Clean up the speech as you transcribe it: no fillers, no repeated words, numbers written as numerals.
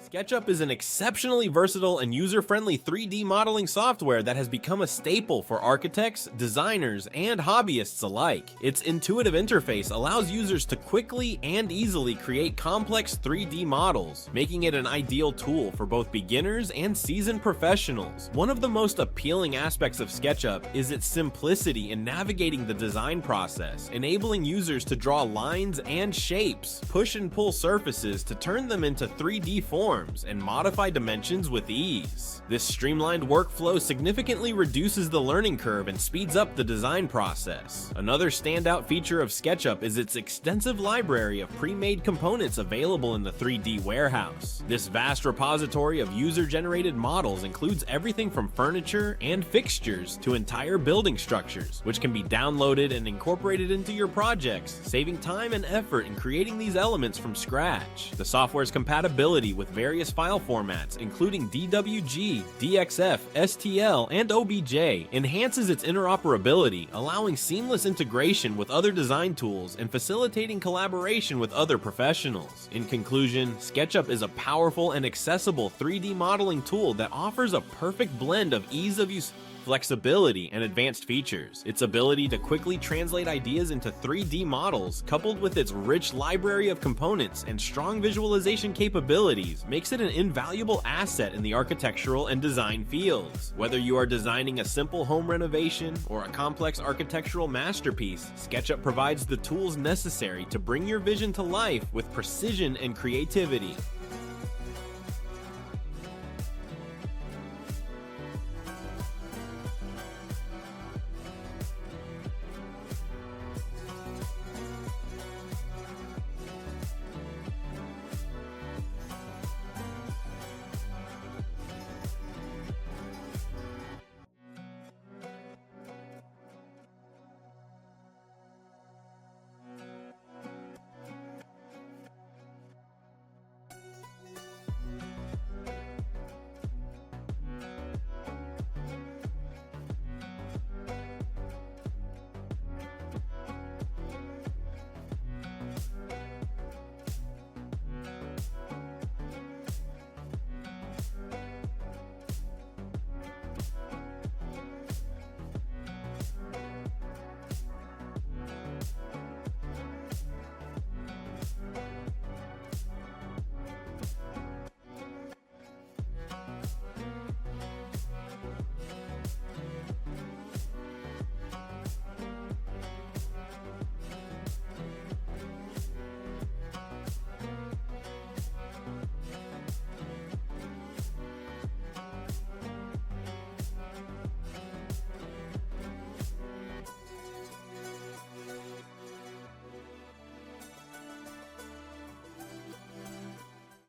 SketchUp is an exceptionally versatile and user-friendly 3D modeling software that has become a staple for architects, designers, and hobbyists alike. Its intuitive interface allows users to quickly and easily create complex 3D models, making it an ideal tool for both beginners and seasoned professionals. One of the most appealing aspects of SketchUp is its simplicity in navigating the design process, enabling users to draw lines and shapes, push and pull surfaces to turn them into 3D forms, and modify dimensions with ease. This streamlined workflow significantly reduces the learning curve and speeds up the design process. Another standout feature of SketchUp is its extensive library of pre-made components available in the 3D warehouse. This vast repository of user-generated models includes everything from furniture and fixtures to entire building structures, which can be downloaded and incorporated into your projects, saving time and effort in creating these elements from scratch. The software's compatibility with various file formats, including DWG, DXF, STL, and OBJ, enhances its interoperability, allowing seamless integration with other design tools and facilitating collaboration with other professionals. In conclusion, SketchUp is a powerful and accessible 3D modeling tool that offers a perfect blend of ease of use, flexibility, and advanced features. Its ability to quickly translate ideas into 3D models, coupled with its rich library of components and strong visualization capabilities, makes it an invaluable asset in the architectural and design fields. Whether you are designing a simple home renovation or a complex architectural masterpiece, SketchUp provides the tools necessary to bring your vision to life with precision and creativity.